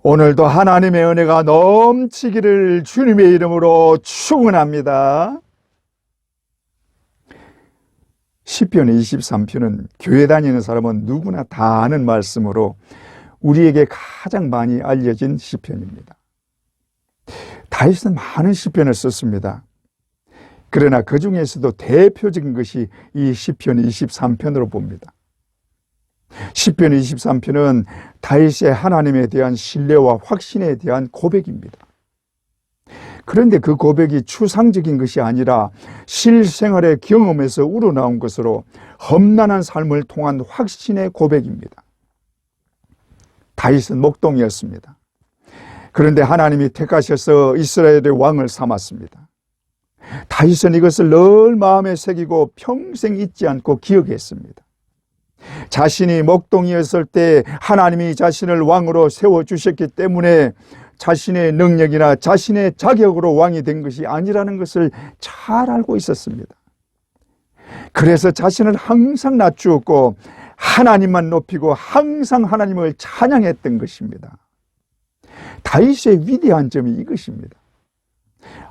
오늘도 하나님의 은혜가 넘치기를 주님의 이름으로 축원합니다. 시편 23편은 교회 다니는 사람은 누구나 다 아는 말씀으로 우리에게 가장 많이 알려진 시편입니다. 다윗은 많은 시편을 썼습니다. 그러나 그 중에서도 대표적인 것이 이 시편 23편으로 봅니다. 시편 23편은 다윗의 하나님에 대한 신뢰와 확신에 대한 고백입니다. 그런데 그 고백이 추상적인 것이 아니라 실생활의 경험에서 우러나온 것으로 험난한 삶을 통한 확신의 고백입니다. 다윗은 목동이었습니다. 그런데 하나님이 택하셔서 이스라엘의 왕을 삼았습니다. 다윗은 이것을 늘 마음에 새기고 평생 잊지 않고 기억했습니다. 자신이 목동이었을 때 하나님이 자신을 왕으로 세워주셨기 때문에 자신의 능력이나 자신의 자격으로 왕이 된 것이 아니라는 것을 잘 알고 있었습니다. 그래서 자신을 항상 낮추었고 하나님만 높이고 항상 하나님을 찬양했던 것입니다. 다윗의 위대한 점이 이것입니다.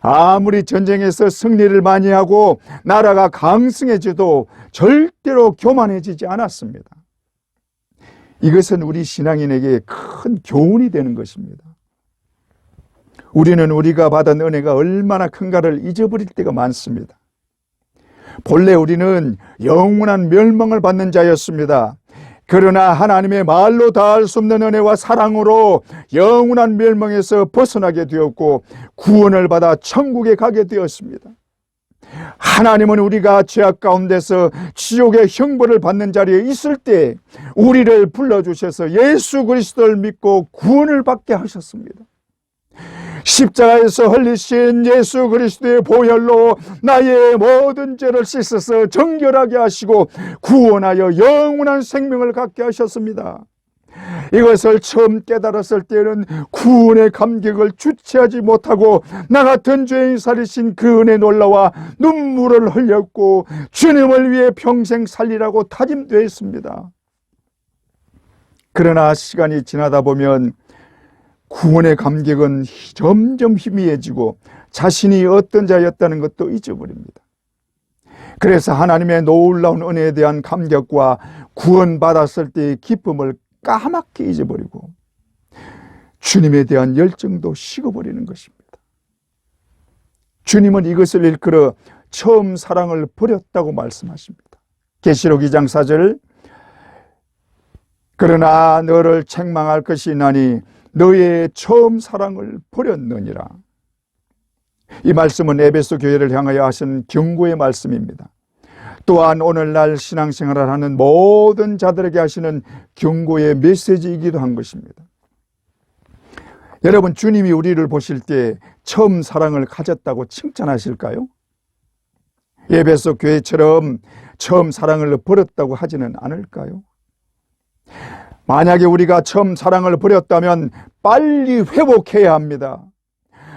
아무리 전쟁에서 승리를 많이 하고 나라가 강성해져도 절대로 교만해지지 않았습니다. 이것은 우리 신앙인에게 큰 교훈이 되는 것입니다. 우리는 우리가 받은 은혜가 얼마나 큰가를 잊어버릴 때가 많습니다. 본래 우리는 영원한 멸망을 받는 자였습니다. 그러나 하나님의 말로 다할 수 없는 은혜와 사랑으로 영원한 멸망에서 벗어나게 되었고 구원을 받아 천국에 가게 되었습니다. 하나님은 우리가 죄악 가운데서 지옥의 형벌을 받는 자리에 있을 때 우리를 불러주셔서 예수 그리스도를 믿고 구원을 받게 하셨습니다. 십자가에서 흘리신 예수 그리스도의 보혈로 나의 모든 죄를 씻어서 정결하게 하시고 구원하여 영원한 생명을 갖게 하셨습니다. 이것을 처음 깨달았을 때는 구원의 감격을 주체하지 못하고 나 같은 죄인 살리신 그 은혜 놀라와 눈물을 흘렸고 주님을 위해 평생 살리라고 다짐되었습니다. 그러나 시간이 지나다 보면 구원의 감격은 점점 희미해지고 자신이 어떤 자였다는 것도 잊어버립니다. 그래서 하나님의 놀라운 은혜에 대한 감격과 구원받았을 때의 기쁨을 까맣게 잊어버리고 주님에 대한 열정도 식어버리는 것입니다. 주님은 이것을 일컬어 처음 사랑을 버렸다고 말씀하십니다. 계시록 2장 4절 그러나 너를 책망할 것이 있나니 너의 처음 사랑을 버렸느니라. 이 말씀은 에베소 교회를 향하여 하신 경고의 말씀입니다. 또한 오늘날 신앙생활을 하는 모든 자들에게 하시는 경고의 메시지이기도 한 것입니다. 여러분, 주님이 우리를 보실 때 처음 사랑을 가졌다고 칭찬하실까요? 에베소 교회처럼 처음 사랑을 버렸다고 하지는 않을까요? 만약에 우리가 처음 사랑을 버렸다면 빨리 회복해야 합니다.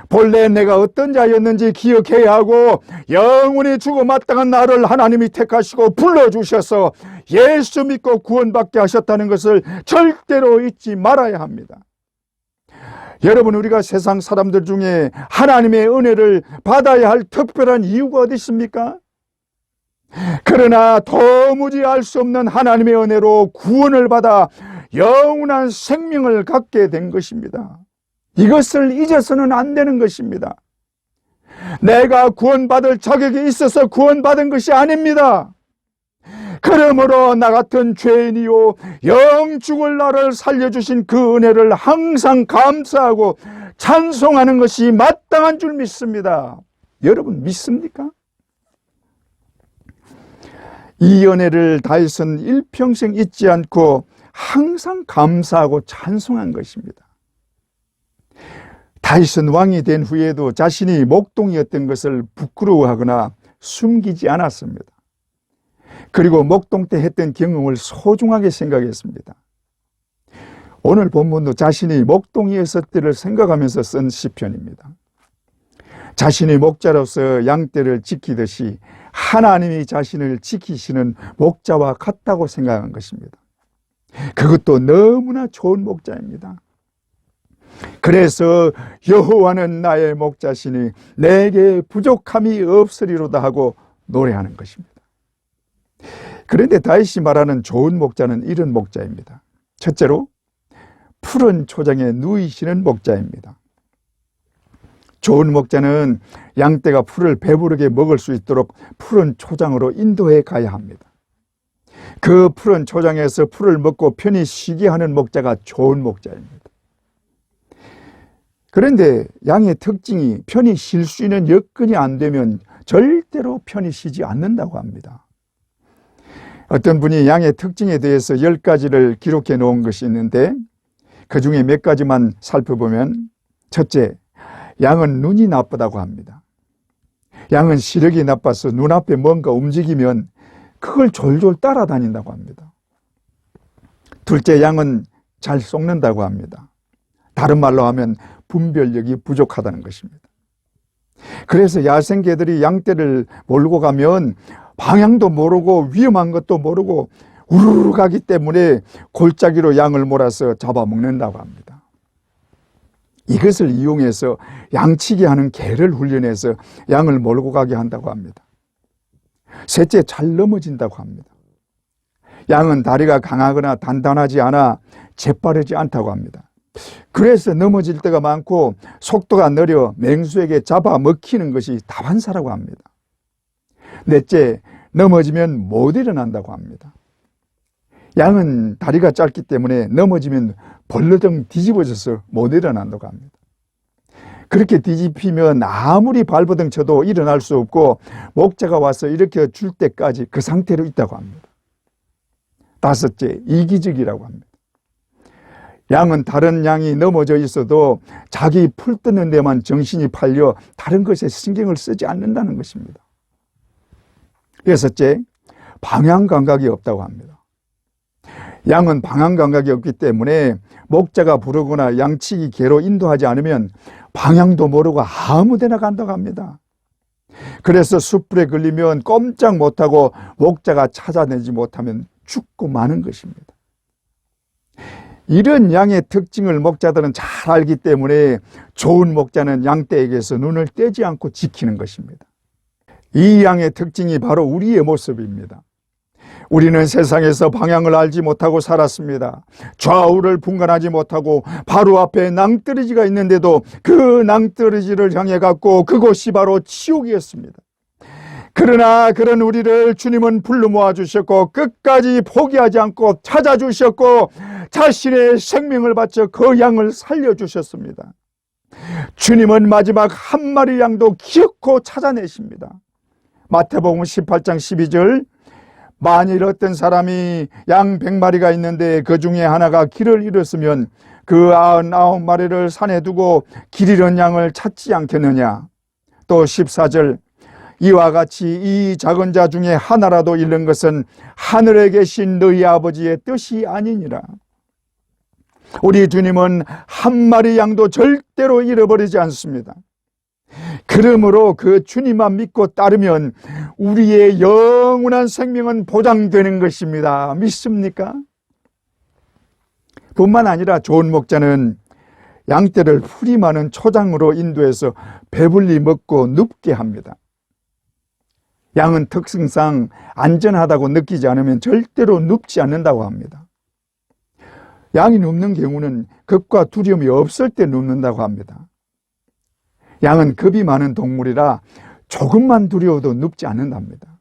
본래 내가 어떤 자였는지 기억해야 하고 영원히 죽어 마땅한 나를 하나님이 택하시고 불러주셔서 예수 믿고 구원받게 하셨다는 것을 절대로 잊지 말아야 합니다. 여러분, 우리가 세상 사람들 중에 하나님의 은혜를 받아야 할 특별한 이유가 어디 있습니까? 그러나 도무지 알 수 없는 하나님의 은혜로 구원을 받아 영원한 생명을 갖게 된 것입니다. 이것을 잊어서는 안 되는 것입니다. 내가 구원받을 자격이 있어서 구원받은 것이 아닙니다. 그러므로 나 같은 죄인이요 영 죽을 나를 살려주신 그 은혜를 항상 감사하고 찬송하는 것이 마땅한 줄 믿습니다. 여러분 믿습니까? 이 은혜를 다윗은 일평생 잊지 않고 항상 감사하고 찬송한 것입니다. 다윗은 왕이 된 후에도 자신이 목동이었던 것을 부끄러워하거나 숨기지 않았습니다. 그리고 목동 때 했던 경험을 소중하게 생각했습니다. 오늘 본문도 자신이 목동이었을 때를 생각하면서 쓴 시편입니다. 자신이 목자로서 양떼를 지키듯이 하나님이 자신을 지키시는 목자와 같다고 생각한 것입니다. 그것도 너무나 좋은 목자입니다. 그래서 여호와는 나의 목자시니 내게 부족함이 없으리로다 하고 노래하는 것입니다. 그런데 다윗이 말하는 좋은 목자는 이런 목자입니다. 첫째로 푸른 초장에 누이시는 목자입니다. 좋은 목자는 양떼가 풀을 배부르게 먹을 수 있도록 푸른 초장으로 인도해 가야 합니다. 그 푸른 초장에서 풀을 먹고 편히 쉬게 하는 목자가 좋은 목자입니다. 그런데 양의 특징이 편히 쉴 수 있는 여건이 안 되면 절대로 편히 쉬지 않는다고 합니다. 어떤 분이 양의 특징에 대해서 10가지를 기록해 놓은 것이 있는데 그 중에 몇 가지만 살펴보면, 첫째, 양은 눈이 나쁘다고 합니다. 양은 시력이 나빠서 눈앞에 뭔가 움직이면 그걸 졸졸 따라다닌다고 합니다. 둘째, 양은 잘 썩는다고 합니다. 다른 말로 하면 분별력이 부족하다는 것입니다. 그래서 야생개들이 양떼를 몰고 가면 방향도 모르고 위험한 것도 모르고 우르르 가기 때문에 골짜기로 양을 몰아서 잡아먹는다고 합니다. 이것을 이용해서 양치기 하는 개를 훈련해서 양을 몰고 가게 한다고 합니다. 셋째, 잘 넘어진다고 합니다. 양은 다리가 강하거나 단단하지 않아 재빠르지 않다고 합니다. 그래서 넘어질 때가 많고 속도가 느려 맹수에게 잡아먹히는 것이 다반사라고 합니다. 넷째, 넘어지면 못 일어난다고 합니다. 양은 다리가 짧기 때문에 넘어지면 벌러덩 뒤집어져서 못 일어난다고 합니다. 그렇게 뒤집히면 아무리 발버둥 쳐도 일어날 수 없고 목자가 와서 일으켜 줄 때까지 그 상태로 있다고 합니다. 다섯째, 이기적이라고 합니다. 양은 다른 양이 넘어져 있어도 자기 풀 뜯는 데만 정신이 팔려 다른 것에 신경을 쓰지 않는다는 것입니다. 여섯째, 방향 감각이 없다고 합니다. 양은 방향 감각이 없기 때문에 목자가 부르거나 양치기 개로 인도하지 않으면 방향도 모르고 아무 데나 간다고 합니다. 그래서 숯불에 걸리면 꼼짝 못하고 목자가 찾아내지 못하면 죽고 마는 것입니다. 이런 양의 특징을 목자들은 잘 알기 때문에 좋은 목자는 양떼에게서 눈을 떼지 않고 지키는 것입니다. 이 양의 특징이 바로 우리의 모습입니다. 우리는 세상에서 방향을 알지 못하고 살았습니다. 좌우를 분간하지 못하고 바로 앞에 낭떠러지가 있는데도 그 낭떠러지를 향해 갔고 그곳이 바로 지옥이었습니다. 그러나 그런 우리를 주님은 불러 모아주셨고 끝까지 포기하지 않고 찾아주셨고 자신의 생명을 바쳐 그 양을 살려주셨습니다. 주님은 마지막 한 마리 양도 기어코 찾아내십니다. 마태복음 18장 12절, 만일 어떤 사람이 양 100마리가 있는데 그 중에 하나가 길을 잃었으면 그 99마리를 산에 두고 길 잃은 양을 찾지 않겠느냐. 또 14절, 이와 같이 이 작은 자 중에 하나라도 잃는 것은 하늘에 계신 너희 아버지의 뜻이 아니니라. 우리 주님은 한 마리 양도 절대로 잃어버리지 않습니다. 그러므로 그 주님만 믿고 따르면 우리의 영원한 생명은 보장되는 것입니다. 믿습니까? 뿐만 아니라 좋은 목자는 양떼를 풀이 많은 초장으로 인도해서 배불리 먹고 눕게 합니다. 양은 특성상 안전하다고 느끼지 않으면 절대로 눕지 않는다고 합니다. 양이 눕는 경우는 겁과 두려움이 없을 때 눕는다고 합니다. 양은 겁이 많은 동물이라 조금만 두려워도 눕지 않는답니다.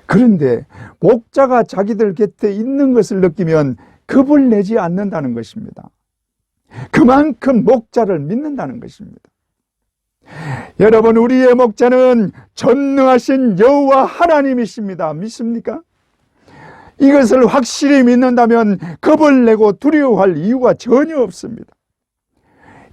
그런데 목자가 자기들 곁에 있는 것을 느끼면 겁을 내지 않는다는 것입니다. 그만큼 목자를 믿는다는 것입니다. 여러분, 우리의 목자는 전능하신 여호와 하나님이십니다. 믿습니까? 이것을 확실히 믿는다면 겁을 내고 두려워할 이유가 전혀 없습니다.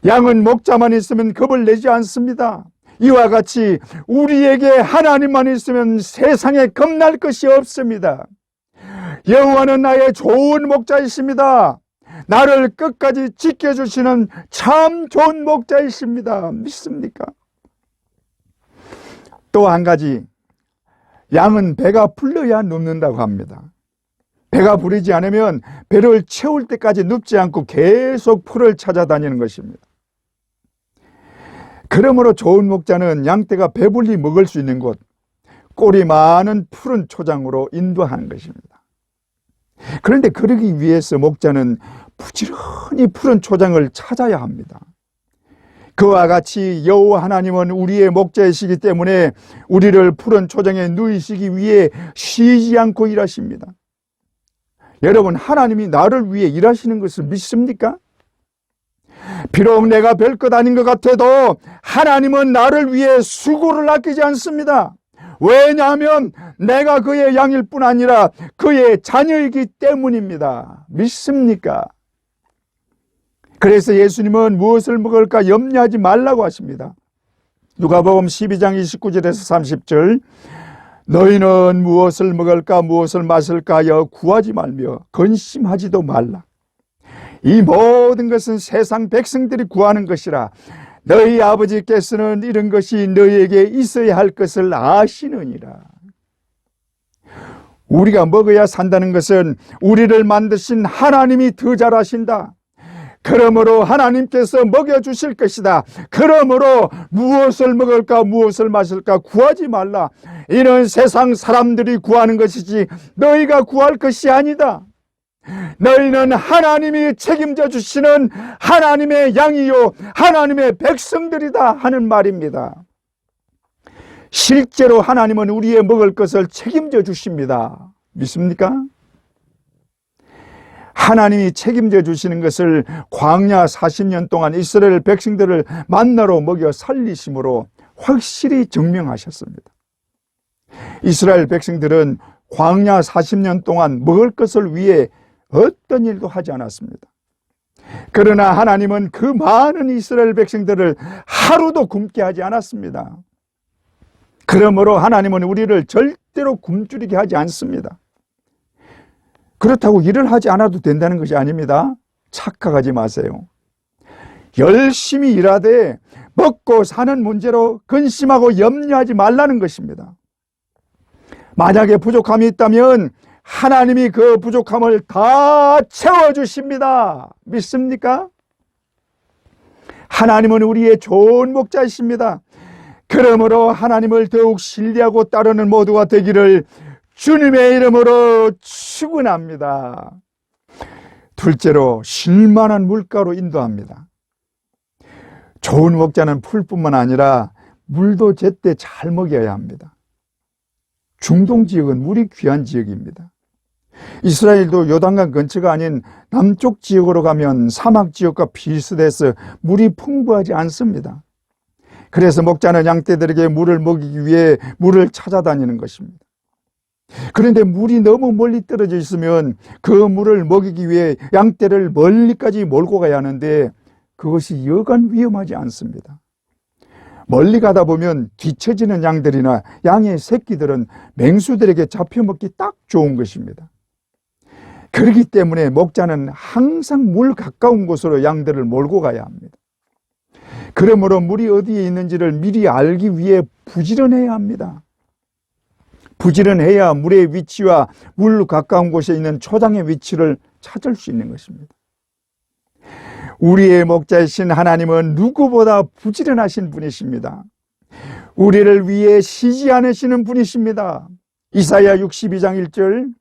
양은 목자만 있으면 겁을 내지 않습니다. 이와 같이 우리에게 하나님만 있으면 세상에 겁날 것이 없습니다. 여호와는 나의 좋은 목자이십니다. 나를 끝까지 지켜주시는 참 좋은 목자이십니다. 믿습니까? 또 한 가지, 양은 배가 불러야 눕는다고 합니다. 배가 부르지 않으면 배를 채울 때까지 눕지 않고 계속 풀을 찾아다니는 것입니다. 그러므로 좋은 목자는 양떼가 배불리 먹을 수 있는 곳, 꼴이 많은 푸른 초장으로 인도하는 것입니다. 그런데 그러기 위해서 목자는 부지런히 푸른 초장을 찾아야 합니다. 그와 같이 여호와 하나님은 우리의 목자이시기 때문에 우리를 푸른 초장에 누이시기 위해 쉬지 않고 일하십니다. 여러분, 하나님이 나를 위해 일하시는 것을 믿습니까? 비록 내가 별것 아닌 것 같아도 하나님은 나를 위해 수고를 아끼지 않습니다. 왜냐하면 내가 그의 양일 뿐 아니라 그의 자녀이기 때문입니다. 믿습니까? 그래서 예수님은 무엇을 먹을까 염려하지 말라고 하십니다. 누가복음 12장 29절에서 30절, 너희는 무엇을 먹을까 무엇을 마실까 하여 구하지 말며 근심하지도 말라. 이 모든 것은 세상 백성들이 구하는 것이라. 너희 아버지께서는 이런 것이 너희에게 있어야 할 것을 아시느니라. 우리가 먹어야 산다는 것은 우리를 만드신 하나님이 더 잘 아신다. 그러므로 하나님께서 먹여주실 것이다. 그러므로 무엇을 먹을까 무엇을 마실까 구하지 말라. 이는 세상 사람들이 구하는 것이지 너희가 구할 것이 아니다. 너희는 하나님이 책임져 주시는 하나님의 양이요 하나님의 백성들이다 하는 말입니다. 실제로 하나님은 우리의 먹을 것을 책임져 주십니다. 믿습니까? 하나님이 책임져 주시는 것을 광야 40년 동안 이스라엘 백성들을 만나로 먹여 살리심으로 확실히 증명하셨습니다. 이스라엘 백성들은 광야 40년 동안 먹을 것을 위해 어떤 일도 하지 않았습니다. 그러나 하나님은 그 많은 이스라엘 백성들을 하루도 굶게 하지 않았습니다. 그러므로 하나님은 우리를 절대로 굶주리게 하지 않습니다. 그렇다고 일을 하지 않아도 된다는 것이 아닙니다. 착각하지 마세요. 열심히 일하되 먹고 사는 문제로 근심하고 염려하지 말라는 것입니다. 만약에 부족함이 있다면 하나님이 그 부족함을 다 채워주십니다. 믿습니까? 하나님은 우리의 좋은 목자이십니다. 그러므로 하나님을 더욱 신뢰하고 따르는 모두가 되기를 주님의 이름으로 축원합니다. 둘째로 쉴만한 물가로 인도합니다. 좋은 목자는 풀뿐만 아니라 물도 제때 잘 먹여야 합니다. 중동 지역은 물이 귀한 지역입니다. 이스라엘도 요단강 근처가 아닌 남쪽 지역으로 가면 사막 지역과 비슷해서 물이 풍부하지 않습니다. 그래서 목자는 양떼들에게 물을 먹이기 위해 물을 찾아다니는 것입니다. 그런데 물이 너무 멀리 떨어져 있으면 그 물을 먹이기 위해 양떼를 멀리까지 몰고 가야 하는데 그것이 여간 위험하지 않습니다. 멀리 가다 보면 뒤처지는 양들이나 양의 새끼들은 맹수들에게 잡혀먹기 딱 좋은 것입니다. 그렇기 때문에 목자는 항상 물 가까운 곳으로 양들을 몰고 가야 합니다. 그러므로 물이 어디에 있는지를 미리 알기 위해 부지런해야 합니다. 부지런해야 물의 위치와 물 가까운 곳에 있는 초장의 위치를 찾을 수 있는 것입니다. 우리의 목자이신 하나님은 누구보다 부지런하신 분이십니다. 우리를 위해 쉬지 않으시는 분이십니다. 이사야 62장 1절,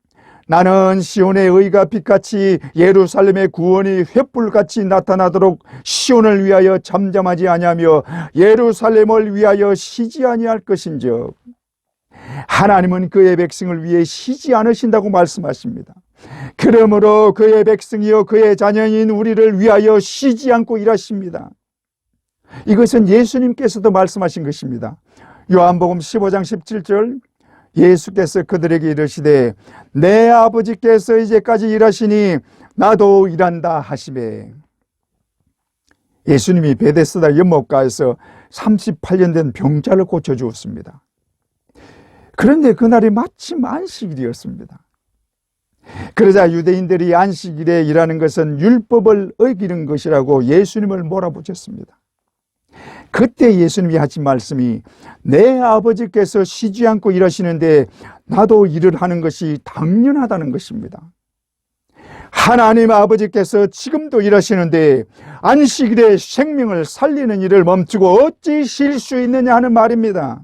나는 시온의 의가 빛같이 예루살렘의 구원이 횃불같이 나타나도록 시온을 위하여 잠잠하지 아니하며 예루살렘을 위하여 쉬지 아니할 것인즉, 하나님은 그의 백성을 위해 쉬지 않으신다고 말씀하십니다. 그러므로 그의 백성이요 그의 자녀인 우리를 위하여 쉬지 않고 일하십니다. 이것은 예수님께서도 말씀하신 것입니다. 요한복음 15장 17절, 예수께서 그들에게 이르시되 내 아버지께서 이제까지 일하시니 나도 일한다 하시매. 예수님이 베데스다 연못가에서 38년 된 병자를 고쳐주었습니다. 그런데 그날이 마침 안식일이었습니다. 그러자 유대인들이 안식일에 일하는 것은 율법을 어기는 것이라고 예수님을 몰아붙였습니다. 그때 예수님이 하신 말씀이 내 아버지께서 쉬지 않고 일하시는데 나도 일을 하는 것이 당연하다는 것입니다. 하나님 아버지께서 지금도 일하시는데 안식일에 생명을 살리는 일을 멈추고 어찌 쉴 수 있느냐 하는 말입니다.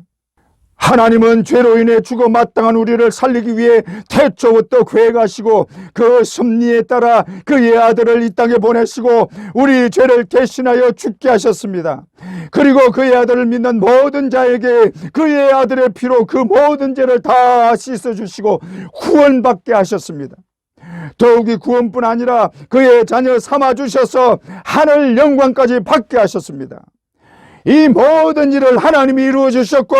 하나님은 죄로 인해 죽어 마땅한 우리를 살리기 위해 태초부터 계획하시고 그 섭리에 따라 그의 아들을 이 땅에 보내시고 우리 죄를 대신하여 죽게 하셨습니다. 그리고 그의 아들을 믿는 모든 자에게 그의 아들의 피로 그 모든 죄를 다 씻어주시고 구원받게 하셨습니다. 더욱이 구원뿐 아니라 그의 자녀 삼아주셔서 하늘 영광까지 받게 하셨습니다. 이 모든 일을 하나님이 이루어 주셨고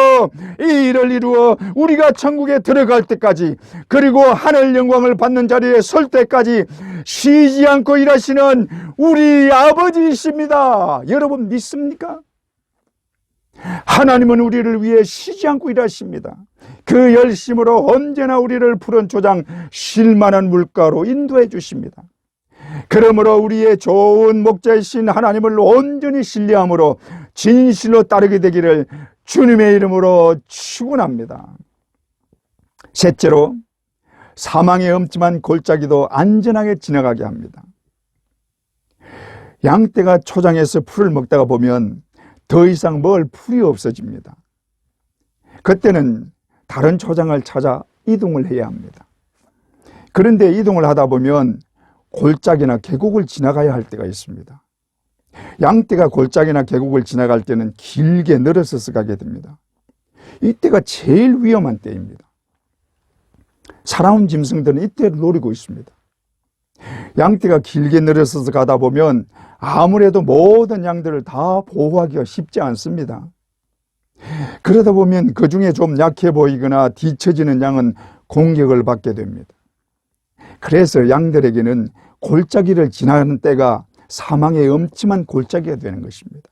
이 일을 이루어 우리가 천국에 들어갈 때까지 그리고 하늘 영광을 받는 자리에 설 때까지 쉬지 않고 일하시는 우리 아버지이십니다. 여러분 믿습니까? 하나님은 우리를 위해 쉬지 않고 일하십니다. 그 열심으로 언제나 우리를 푸른 초장 쉴만한 물가로 인도해 주십니다. 그러므로 우리의 좋은 목자이신 하나님을 온전히 신뢰함으로 진실로 따르게 되기를 주님의 이름으로 축원합니다. 셋째로, 사망의 엄침한 골짜기도 안전하게 지나가게 합니다. 양떼가 초장에서 풀을 먹다가 보면 더 이상 먹을 풀이 없어집니다. 그때는 다른 초장을 찾아 이동을 해야 합니다. 그런데 이동을 하다 보면 골짜기나 계곡을 지나가야 할 때가 있습니다. 양떼가 골짜기나 계곡을 지나갈 때는 길게 늘어서서 가게 됩니다. 이때가 제일 위험한 때입니다. 살아온 짐승들은 이때를 노리고 있습니다. 양떼가 길게 늘어서서 가다 보면 아무래도 모든 양들을 다 보호하기가 쉽지 않습니다. 그러다 보면 그 중에 좀 약해 보이거나 뒤처지는 양은 공격을 받게 됩니다. 그래서 양들에게는 골짜기를 지나는 때가 사망의 엄침한 골짜기가 되는 것입니다.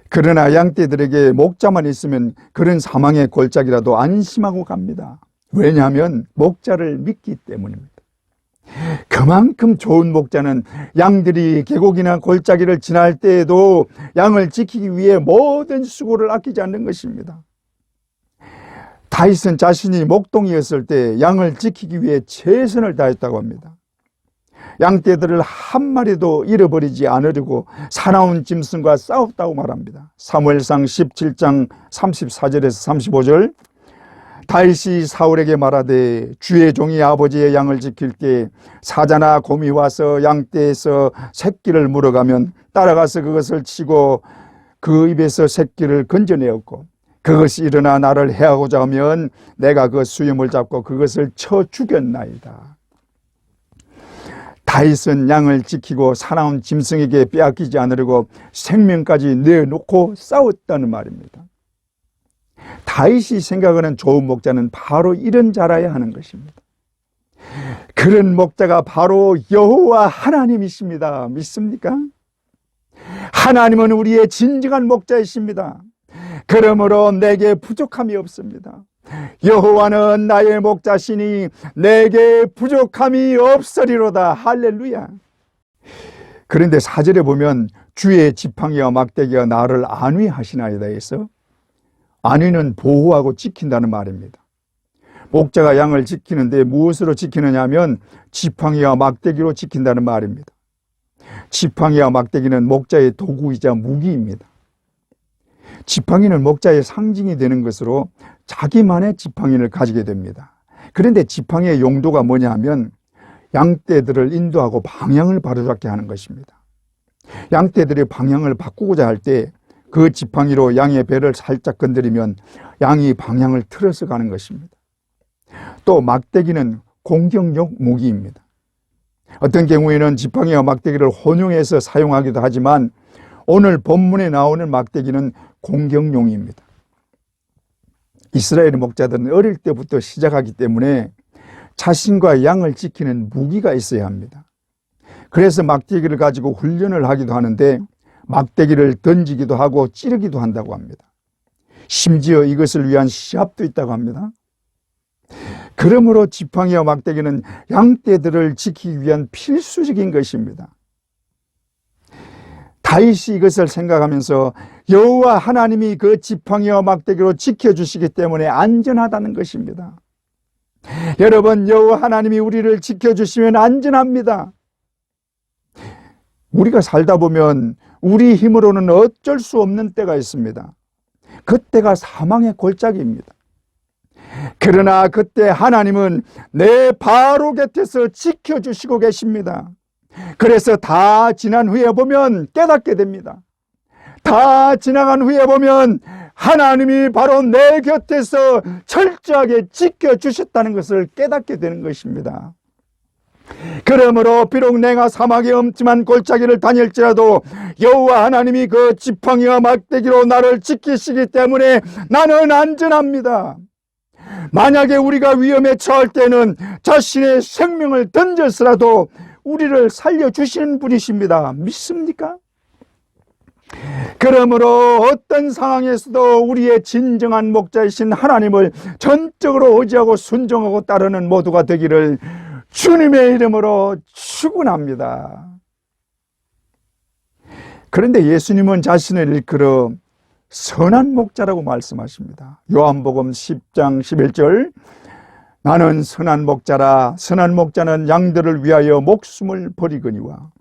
그러나 양떼들에게 목자만 있으면 그런 사망의 골짜기라도 안심하고 갑니다. 왜냐하면 목자를 믿기 때문입니다. 그만큼 좋은 목자는 양들이 계곡이나 골짜기를 지날 때에도 양을 지키기 위해 모든 수고를 아끼지 않는 것입니다. 다윗은 자신이 목동이었을 때 양을 지키기 위해 최선을 다했다고 합니다. 양떼들을 한 마리도 잃어버리지 않으려고 사나운 짐승과 싸웠다고 말합니다. 사무엘상 17장 34절에서 35절, 다윗이 사울에게 말하되 주의 종이 아버지의 양을 지킬 때 사자나 곰이 와서 양떼에서 새끼를 물어가면 따라가서 그것을 치고 그 입에서 새끼를 건져내었고 그것이 일어나 나를 해하고자 하면 내가 그 수염을 잡고 그것을 쳐 죽였나이다. 다윗은 양을 지키고 사나운 짐승에게 빼앗기지 않으려고 생명까지 내놓고 싸웠다는 말입니다. 다윗이 생각하는 좋은 목자는 바로 이런 자라야 하는 것입니다. 그런 목자가 바로 여호와 하나님이십니다. 믿습니까? 하나님은 우리의 진정한 목자이십니다. 그러므로 내게 부족함이 없습니다. 여호와는 나의 목자시니 내게 부족함이 없으리로다. 할렐루야. 그런데 4절에 보면 주의 지팡이와 막대기가 나를 안위하시나이다 해서 안위는 보호하고 지킨다는 말입니다. 목자가 양을 지키는데 무엇으로 지키느냐 하면 지팡이와 막대기로 지킨다는 말입니다. 지팡이와 막대기는 목자의 도구이자 무기입니다. 지팡이는 목자의 상징이 되는 것으로 자기만의 지팡이를 가지게 됩니다. 그런데 지팡이의 용도가 뭐냐 하면 양떼들을 인도하고 방향을 바로잡게 하는 것입니다. 양떼들이 방향을 바꾸고자 할 때 그 지팡이로 양의 배를 살짝 건드리면 양이 방향을 틀어서 가는 것입니다. 또 막대기는 공격용 무기입니다. 어떤 경우에는 지팡이와 막대기를 혼용해서 사용하기도 하지만 오늘 본문에 나오는 막대기는 공격용입니다. 이스라엘 목자들은 어릴 때부터 시작하기 때문에 자신과 양을 지키는 무기가 있어야 합니다. 그래서 막대기를 가지고 훈련을 하기도 하는데 막대기를 던지기도 하고 찌르기도 한다고 합니다. 심지어 이것을 위한 시합도 있다고 합니다. 그러므로 지팡이와 막대기는 양떼들을 지키기 위한 필수적인 것입니다. 다윗이 이것을 생각하면서 여호와 하나님이 그 지팡이와 막대기로 지켜주시기 때문에 안전하다는 것입니다. 여러분, 여호와 하나님이 우리를 지켜주시면 안전합니다. 우리가 살다 보면 우리 힘으로는 어쩔 수 없는 때가 있습니다. 그때가 사망의 골짜기입니다. 그러나 그때 하나님은 내 바로 곁에서 지켜주시고 계십니다. 그래서 다 지난 후에 보면 깨닫게 됩니다. 다 지나간 후에 보면 하나님이 바로 내 곁에서 철저하게 지켜주셨다는 것을 깨닫게 되는 것입니다. 그러므로 비록 내가 사막의 엄침한 골짜기를 다닐지라도 여호와 하나님이 그 지팡이와 막대기로 나를 지키시기 때문에 나는 안전합니다. 만약에 우리가 위험에 처할 때는 자신의 생명을 던져서라도 우리를 살려주시는 분이십니다. 믿습니까? 그러므로 어떤 상황에서도 우리의 진정한 목자이신 하나님을 전적으로 의지하고 순종하고 따르는 모두가 되기를 주님의 이름으로 축원합니다. 그런데 예수님은 자신을 일컬어 선한 목자라고 말씀하십니다. 요한복음 10장 11절, 나는 선한 목자라. 선한 목자는 양들을 위하여 목숨을 버리거니와.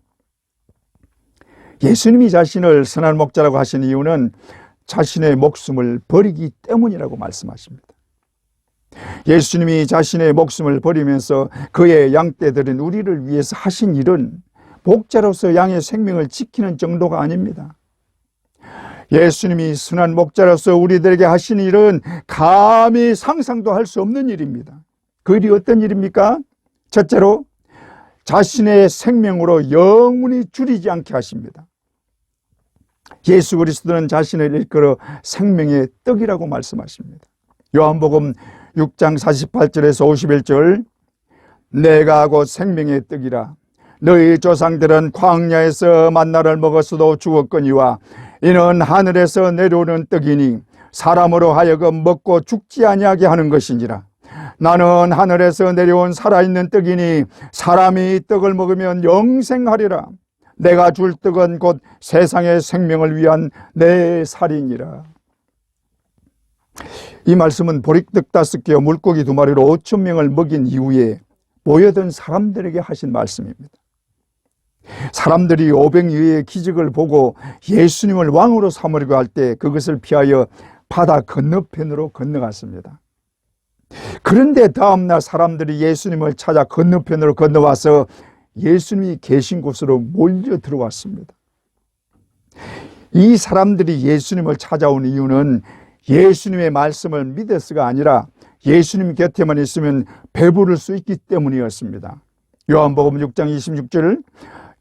예수님이 자신을 선한 목자라고 하신 이유는 자신의 목숨을 버리기 때문이라고 말씀하십니다. 예수님이 자신의 목숨을 버리면서 그의 양떼들은 우리를 위해서 하신 일은 목자로서 양의 생명을 지키는 정도가 아닙니다. 예수님이 선한 목자로서 우리들에게 하신 일은 감히 상상도 할 수 없는 일입니다. 그 일이 어떤 일입니까? 첫째로 자신의 생명으로 영원히 줄이지 않게 하십니다. 예수 그리스도는 자신을 일컬어 생명의 떡이라고 말씀하십니다. 요한복음 6장 48절에서 51절, 내가 곧 생명의 떡이라. 너희 조상들은 광야에서 만나를 먹었어도 죽었거니와 이는 하늘에서 내려오는 떡이니 사람으로 하여금 먹고 죽지 아니하게 하는 것이니라. 나는 하늘에서 내려온 살아있는 떡이니 사람이 이 떡을 먹으면 영생하리라. 내가 줄 떡은 곧 세상의 생명을 위한 내 살이니라. 이 말씀은 보리떡 5개와 물고기 2마리로 5천 명을 먹인 이후에 모여든 사람들에게 하신 말씀입니다. 사람들이 오병이어의 기적을 보고 예수님을 왕으로 삼으려고 할 때 그것을 피하여 바다 건너편으로 건너갔습니다. 그런데 다음날 사람들이 예수님을 찾아 건너편으로 건너와서 예수님이 계신 곳으로 몰려 들어왔습니다. 이 사람들이 예수님을 찾아온 이유는 예수님의 말씀을 믿어서가 아니라 예수님 곁에만 있으면 배부를 수 있기 때문이었습니다. 요한복음 6장 26절,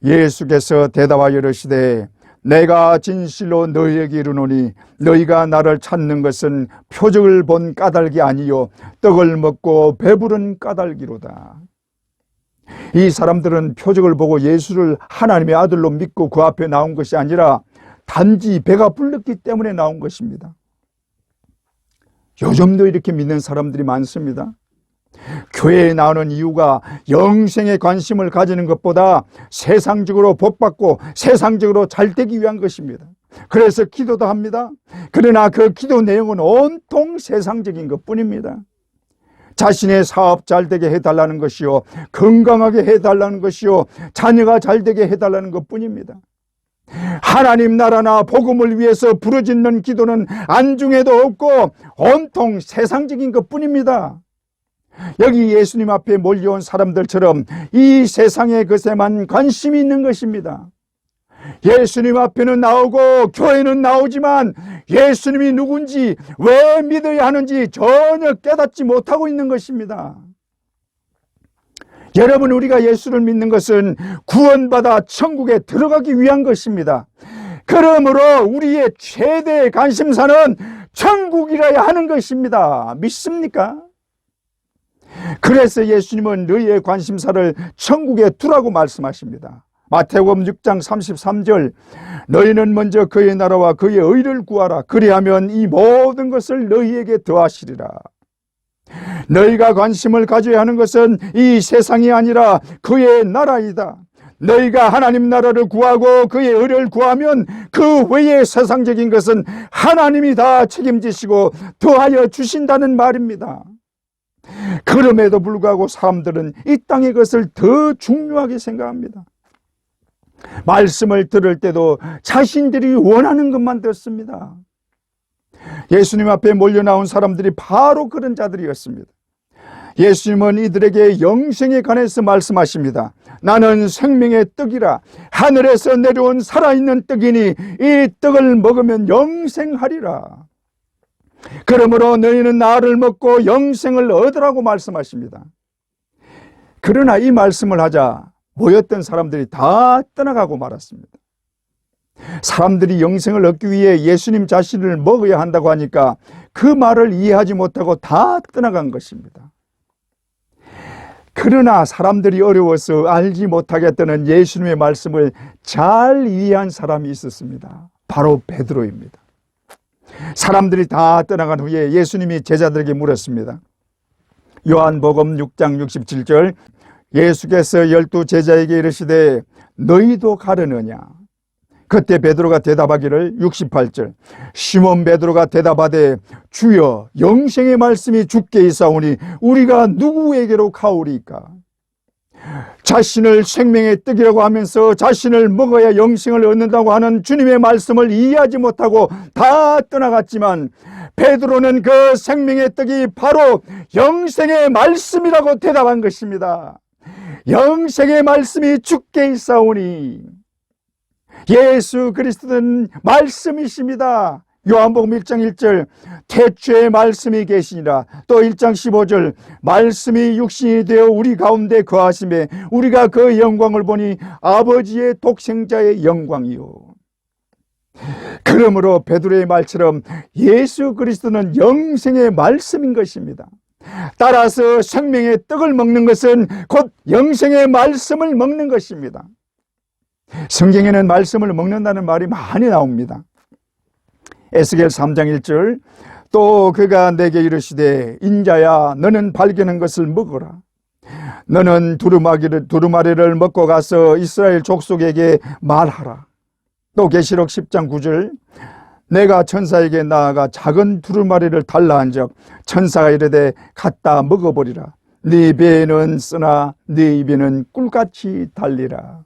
예수께서 대답하여 이르시되 내가 진실로 너희에게 이르노니 너희가 나를 찾는 것은 표적을 본 까닭이 아니요 떡을 먹고 배부른 까닭이로다. 이 사람들은 표적을 보고 예수를 하나님의 아들로 믿고 그 앞에 나온 것이 아니라 단지 배가 불렀기 때문에 나온 것입니다. 요즘도 이렇게 믿는 사람들이 많습니다. 교회에 나오는 이유가 영생에 관심을 가지는 것보다 세상적으로 복받고 세상적으로 잘되기 위한 것입니다. 그래서 기도도 합니다. 그러나 그 기도 내용은 온통 세상적인 것뿐입니다. 자신의 사업 잘되게 해달라는 것이요, 건강하게 해달라는 것이요, 자녀가 잘되게 해달라는 것뿐입니다. 하나님 나라나 복음을 위해서 부르짖는 기도는 안중에도 없고 온통 세상적인 것뿐입니다. 여기 예수님 앞에 몰려온 사람들처럼 이 세상의 것에만 관심이 있는 것입니다. 예수님 앞에는 나오고 교회는 나오지만 예수님이 누군지 왜 믿어야 하는지 전혀 깨닫지 못하고 있는 것입니다. 여러분, 우리가 예수를 믿는 것은 구원받아 천국에 들어가기 위한 것입니다. 그러므로 우리의 최대의 관심사는 천국이라야 하는 것입니다. 믿습니까? 그래서 예수님은 너희의 관심사를 천국에 두라고 말씀하십니다. 마태복음 6장 33절, 너희는 먼저 그의 나라와 그의 의를 구하라. 그리하면 이 모든 것을 너희에게 더하시리라. 너희가 관심을 가져야 하는 것은 이 세상이 아니라 그의 나라이다. 너희가 하나님 나라를 구하고 그의 의를 구하면 그 외의 세상적인 것은 하나님이 다 책임지시고 더하여 주신다는 말입니다. 그럼에도 불구하고 사람들은 이 땅의 것을 더 중요하게 생각합니다. 말씀을 들을 때도 자신들이 원하는 것만 듣습니다. 예수님 앞에 몰려 나온 사람들이 바로 그런 자들이었습니다. 예수님은 이들에게 영생에 관해서 말씀하십니다. 나는 생명의 떡이라. 하늘에서 내려온 살아있는 떡이니 이 떡을 먹으면 영생하리라. 그러므로 너희는 나를 먹고 영생을 얻으라고 말씀하십니다. 그러나 이 말씀을 하자 모였던 사람들이 다 떠나가고 말았습니다. 사람들이 영생을 얻기 위해 예수님 자신을 먹어야 한다고 하니까 그 말을 이해하지 못하고 다 떠나간 것입니다. 그러나 사람들이 어려워서 알지 못하겠다는 예수님의 말씀을 잘 이해한 사람이 있었습니다. 바로 베드로입니다. 사람들이 다 떠나간 후에 예수님이 제자들에게 물었습니다. 요한복음 6장 67절, 예수께서 12 제자에게 이르시되 너희도 가려느냐? 그때 베드로가 대답하기를 68절, 시몬 베드로가 대답하되 주여 영생의 말씀이 주께 있사오니 우리가 누구에게로 가오리까? 자신을 생명의 떡이라고 하면서 자신을 먹어야 영생을 얻는다고 하는 주님의 말씀을 이해하지 못하고 다 떠나갔지만 베드로는 그 생명의 떡이 바로 영생의 말씀이라고 대답한 것입니다. 영생의 말씀이 주께 있사오니 예수 그리스도는 말씀이십니다. 요한복음 1장 1절, 태초에 말씀이 계시니라. 또 1장 15절, 말씀이 육신이 되어 우리 가운데 거하심에 우리가 그 영광을 보니 아버지의 독생자의 영광이요. 그러므로 베드로의 말처럼 예수 그리스도는 영생의 말씀인 것입니다. 따라서 생명의 떡을 먹는 것은 곧 영생의 말씀을 먹는 것입니다. 성경에는 말씀을 먹는다는 말이 많이 나옵니다. 에스겔 3장 1절, 또 그가 내게 이르시되 인자야 너는 발견한 것을 먹어라. 너는 두루마리를 먹고 가서 이스라엘 족속에게 말하라. 또 계시록 10장 9절, 내가 천사에게 나아가 작은 두루마리를 달라 한적 천사가 이르되 갖다 먹어버리라. 네 배에는 쓰나 네 입에는 꿀같이 달리라.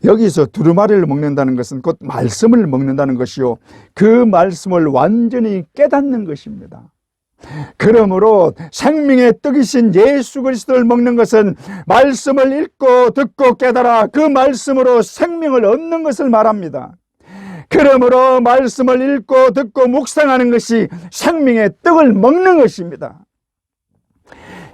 여기서 두루마리를 먹는다는 것은 곧 말씀을 먹는다는 것이요, 그 말씀을 완전히 깨닫는 것입니다. 그러므로 생명의 떡이신 예수 그리스도를 먹는 것은 말씀을 읽고 듣고 깨달아 그 말씀으로 생명을 얻는 것을 말합니다. 그러므로 말씀을 읽고 듣고 묵상하는 것이 생명의 떡을 먹는 것입니다.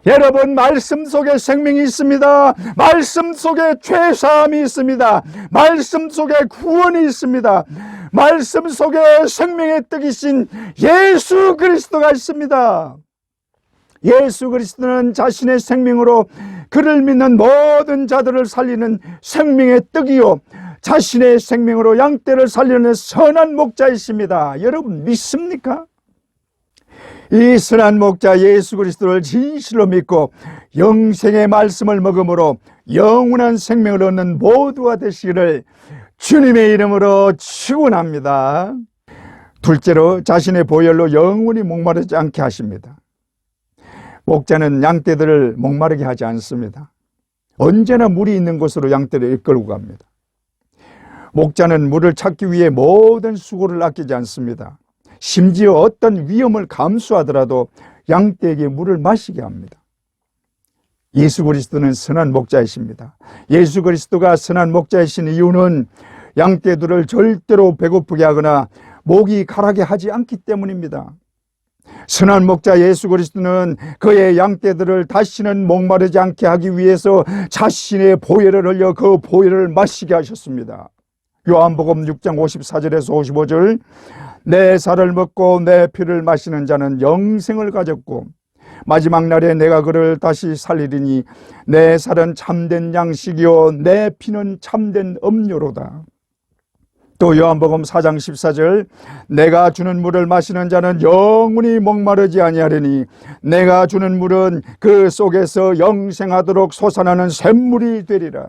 여러분, 말씀 속에 생명이 있습니다. 말씀 속에 죄사함이 있습니다. 말씀 속에 구원이 있습니다. 말씀 속에 생명의 떡이신 예수 그리스도가 있습니다. 예수 그리스도는 자신의 생명으로 그를 믿는 모든 자들을 살리는 생명의 떡이요, 자신의 생명으로 양떼를 살리는 선한 목자이십니다. 여러분 믿습니까? 이 선한 목자 예수 그리스도를 진실로 믿고 영생의 말씀을 먹음으로 영원한 생명을 얻는 모두가 되시기를 주님의 이름으로 축원합니다. 둘째로, 자신의 보혈로 영원히 목마르지 않게 하십니다. 목자는 양떼들을 목마르게 하지 않습니다. 언제나 물이 있는 곳으로 양떼를 이끌고 갑니다. 목자는 물을 찾기 위해 모든 수고를 아끼지 않습니다. 심지어 어떤 위험을 감수하더라도 양떼에게 물을 마시게 합니다. 예수 그리스도는 선한 목자이십니다. 예수 그리스도가 선한 목자이신 이유는 양떼들을 절대로 배고프게 하거나 목이 가라게 하지 않기 때문입니다. 선한 목자 예수 그리스도는 그의 양떼들을 다시는 목마르지 않게 하기 위해서 자신의 보혈을 흘려 그 보혈을 마시게 하셨습니다. 요한복음 6장 54절에서 55절, 내 살을 먹고 내 피를 마시는 자는 영생을 가졌고 마지막 날에 내가 그를 다시 살리리니 내 살은 참된 양식이요 내 피는 참된 음료로다. 또 요한복음 4장 14절, 내가 주는 물을 마시는 자는 영원히 목마르지 아니하리니 내가 주는 물은 그 속에서 영생하도록 솟아나는 샘물이 되리라.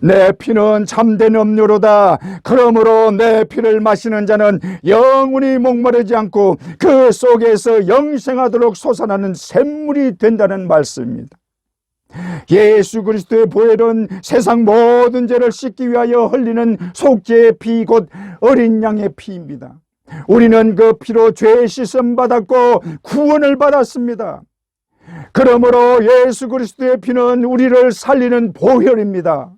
내 피는 참된 음료로다. 그러므로 내 피를 마시는 자는 영원히 목마르지 않고 그 속에서 영생하도록 솟아나는 샘물이 된다는 말씀입니다. 예수 그리스도의 보혈은 세상 모든 죄를 씻기 위하여 흘리는 속죄의 피, 곧 어린 양의 피입니다. 우리는 그 피로 죄 씻음 받았고 구원을 받았습니다. 그러므로 예수 그리스도의 피는 우리를 살리는 보혈입니다.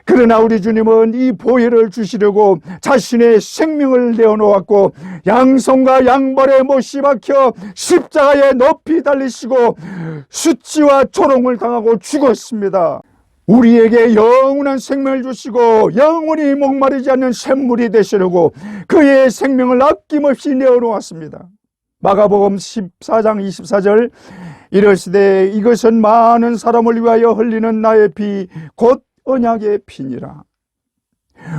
그러나 우리 주님은 이 보혈을 주시려고 자신의 생명을 내어놓았고 양손과 양발에 못이 박혀 십자가에 높이 달리시고 수치와 조롱을 당하고 죽었습니다. 우리에게 영원한 생명을 주시고 영원히 목마르지 않는 샘물이 되시려고 그의 생명을 아낌없이 내어놓았습니다. 마가복음 14장 24절 이르시되 이것은 많은 사람을 위하여 흘리는 나의 피 곧 언약의 피니라.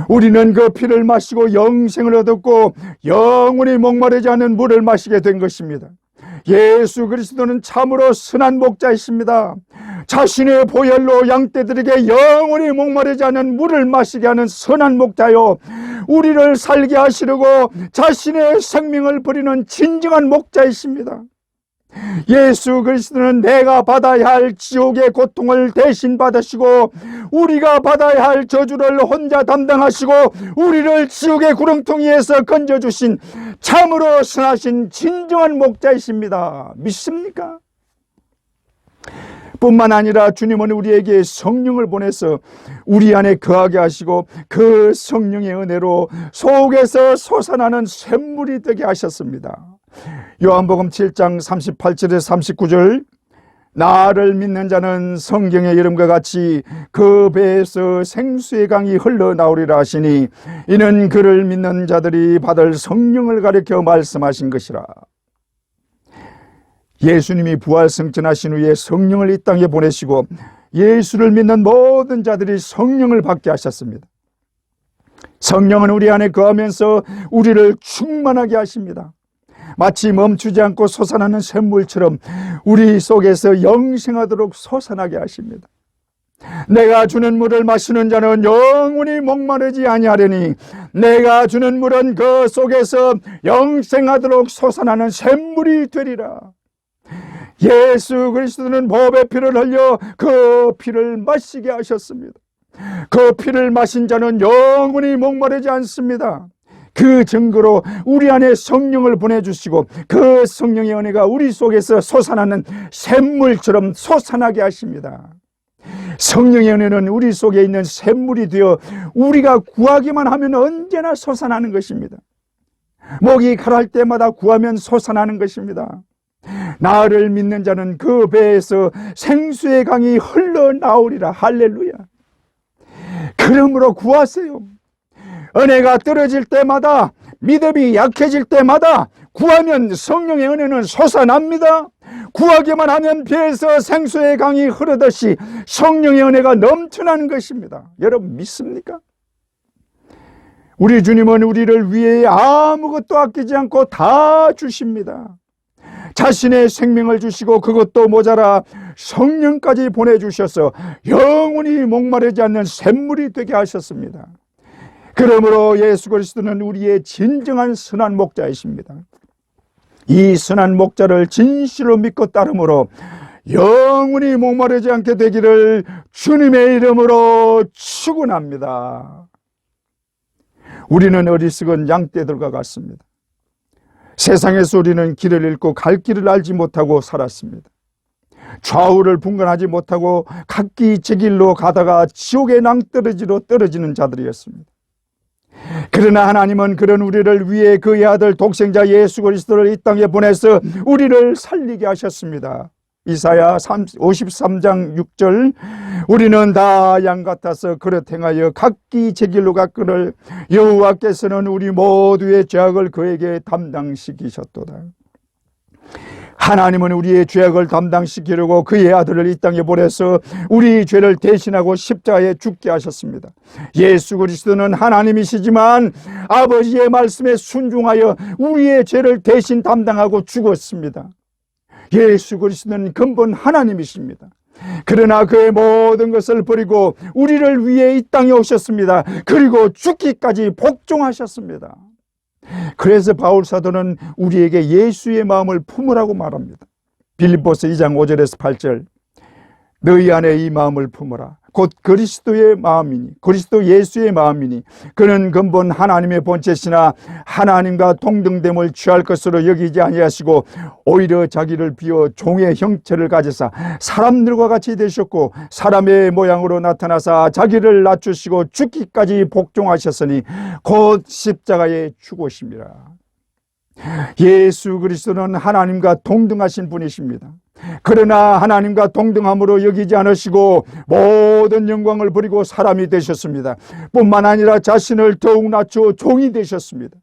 우리는 그 피를 마시고 영생을 얻었고 영원히 목마르지 않는 물을 마시게 된 것입니다. 예수 그리스도는 참으로 선한 목자이십니다. 자신의 보혈로 양떼들에게 영원히 목마르지 않는 물을 마시게 하는 선한 목자요, 우리를 살게 하시려고 자신의 생명을 버리는 진정한 목자이십니다. 예수 그리스도는 내가 받아야 할 지옥의 고통을 대신 받으시고 우리가 받아야 할 저주를 혼자 담당하시고 우리를 지옥의 구렁텅이에서 건져주신 참으로 선하신 진정한 목자이십니다. 믿습니까? 뿐만 아니라 주님은 우리에게 성령을 보내서 우리 안에 거하게 하시고 그 성령의 은혜로 속에서 솟아나는 샘물이 되게 하셨습니다. 요한복음 7장 38절에서 39절 나를 믿는 자는 성경의 이름과 같이 그 배에서 생수의 강이 흘러나오리라 하시니 이는 그를 믿는 자들이 받을 성령을 가리켜 말씀하신 것이라. 예수님이 부활승천하신 후에 성령을 이 땅에 보내시고 예수를 믿는 모든 자들이 성령을 받게 하셨습니다. 성령은 우리 안에 거하면서 우리를 충만하게 하십니다. 마치 멈추지 않고 솟아나는 샘물처럼 우리 속에서 영생하도록 솟아나게 하십니다. 내가 주는 물을 마시는 자는 영원히 목마르지 아니하려니 내가 주는 물은 그 속에서 영생하도록 솟아나는 샘물이 되리라. 예수 그리스도는 보배 피를 흘려 그 피를 마시게 하셨습니다. 그 피를 마신 자는 영원히 목마르지 않습니다. 그 증거로 우리 안에 성령을 보내주시고 그 성령의 은혜가 우리 속에서 솟아나는 샘물처럼 솟아나게 하십니다. 성령의 은혜는 우리 속에 있는 샘물이 되어 우리가 구하기만 하면 언제나 솟아나는 것입니다. 목이 칼할 때마다 구하면 솟아나는 것입니다. 나를 믿는 자는 그 배에서 생수의 강이 흘러나오리라. 할렐루야. 그러므로 구하세요. 은혜가 떨어질 때마다, 믿음이 약해질 때마다 구하면 성령의 은혜는 솟아납니다. 구하기만 하면 배에서 생수의 강이 흐르듯이 성령의 은혜가 넘쳐나는 것입니다. 여러분 믿습니까? 우리 주님은 우리를 위해 아무것도 아끼지 않고 다 주십니다. 자신의 생명을 주시고 그것도 모자라 성령까지 보내주셔서 영원히 목마르지 않는 샘물이 되게 하셨습니다. 그러므로 예수 그리스도는 우리의 진정한 선한 목자이십니다. 이 선한 목자를 진실로 믿고 따름으로 영원히 목마르지 않게 되기를 주님의 이름으로 축원합니다. 우리는 어리석은 양떼들과 같습니다. 세상에서 우리는 길을 잃고 갈 길을 알지 못하고 살았습니다. 좌우를 분간하지 못하고 각기 제 길로 가다가 지옥의 낭떠러지로 떨어지는 자들이었습니다. 그러나 하나님은 그런 우리를 위해 그의 아들 독생자 예수 그리스도를 이 땅에 보내서 우리를 살리게 하셨습니다. 이사야 53장 6절 우리는 다 양 같아서 그릇 행하여 각기 제 길로 갔거늘 여호와께서는 우리 모두의 죄악을 그에게 담당시키셨도다. 하나님은 우리의 죄악을 담당시키려고 그의 아들을 이 땅에 보내서 우리 죄를 대신하고 십자가에 죽게 하셨습니다. 예수 그리스도는 하나님이시지만 아버지의 말씀에 순종하여 우리의 죄를 대신 담당하고 죽었습니다. 예수 그리스도는 근본 하나님이십니다. 그러나 그의 모든 것을 버리고 우리를 위해 이 땅에 오셨습니다. 그리고 죽기까지 복종하셨습니다. 그래서 바울 사도는 우리에게 예수의 마음을 품으라고 말합니다. 빌립보서 2장 5절에서 8절, 너희 안에 이 마음을 품으라. 곧 그리스도의 마음이니, 그리스도 예수의 마음이니, 그는 근본 하나님의 본체시나 하나님과 동등됨을 취할 것으로 여기지 아니하시고 오히려 자기를 비워 종의 형체를 가지사 사람들과 같이 되셨고 사람의 모양으로 나타나사 자기를 낮추시고 죽기까지 복종하셨으니 곧 십자가에 죽으심이라. 예수 그리스도는 하나님과 동등하신 분이십니다. 그러나 하나님과 동등함으로 여기지 않으시고 모든 영광을 버리고 사람이 되셨습니다. 뿐만 아니라 자신을 더욱 낮추어 종이 되셨습니다.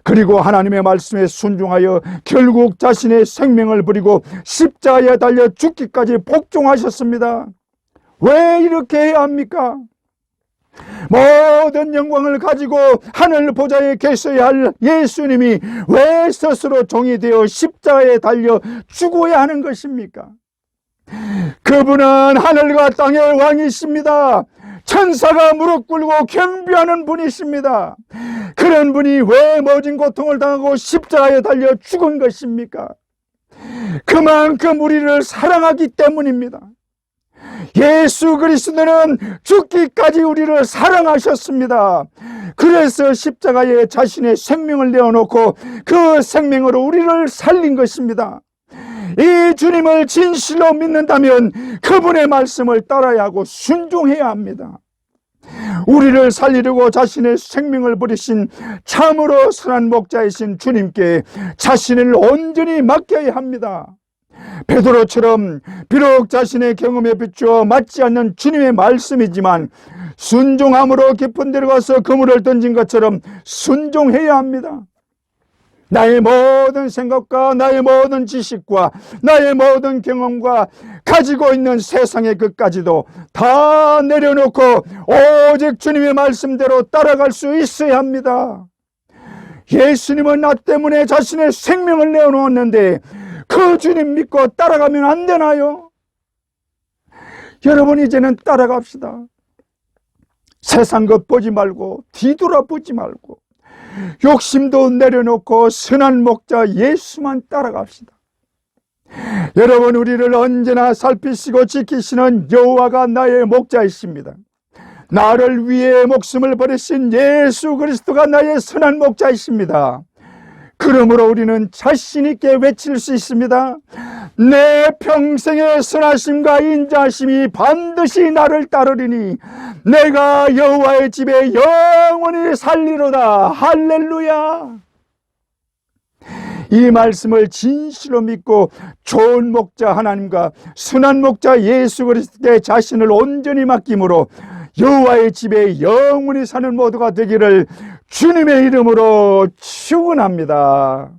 그리고 하나님의 말씀에 순종하여 결국 자신의 생명을 버리고 십자가에 달려 죽기까지 복종하셨습니다. 왜 이렇게 해야 합니까? 모든 영광을 가지고 하늘 보좌에 계셔야 할 예수님이 왜 스스로 종이 되어 십자가에 달려 죽어야 하는 것입니까? 그분은 하늘과 땅의 왕이십니다. 천사가 무릎 꿇고 경배하는 분이십니다. 그런 분이 왜 모진 고통을 당하고 십자가에 달려 죽은 것입니까? 그만큼 우리를 사랑하기 때문입니다. 예수 그리스도는 죽기까지 우리를 사랑하셨습니다. 그래서 십자가에 자신의 생명을 내어놓고 그 생명으로 우리를 살린 것입니다. 이 주님을 진실로 믿는다면 그분의 말씀을 따라야 하고 순종해야 합니다. 우리를 살리려고 자신의 생명을 버리신 참으로 선한 목자이신 주님께 자신을 온전히 맡겨야 합니다. 베드로처럼 비록 자신의 경험에 비추어 맞지 않는 주님의 말씀이지만 순종함으로 깊은 데로 가서 그물을 던진 것처럼 순종해야 합니다. 나의 모든 생각과 나의 모든 지식과 나의 모든 경험과 가지고 있는 세상의 것까지도 다 내려놓고 오직 주님의 말씀대로 따라갈 수 있어야 합니다. 예수님은 나 때문에 자신의 생명을 내어놓았는데 그 주님 믿고 따라가면 안 되나요? 여러분, 이제는 따라갑시다. 세상 것 보지 말고 뒤돌아보지 말고 욕심도 내려놓고 선한 목자 예수만 따라갑시다. 여러분, 우리를 언제나 살피시고 지키시는 여호와가 나의 목자이십니다. 나를 위해 목숨을 버리신 예수 그리스도가 나의 선한 목자이십니다. 그러므로 우리는 자신 있게 외칠 수 있습니다. 내 평생의 선하심과 인자하심이 반드시 나를 따르리니 내가 여호와의 집에 영원히 살리로다. 할렐루야. 이 말씀을 진실로 믿고 좋은 목자 하나님과 선한 목자 예수 그리스도께 자신을 온전히 맡김으로 여호와의 집에 영원히 사는 모두가 되기를 주님의 이름으로 축원합니다.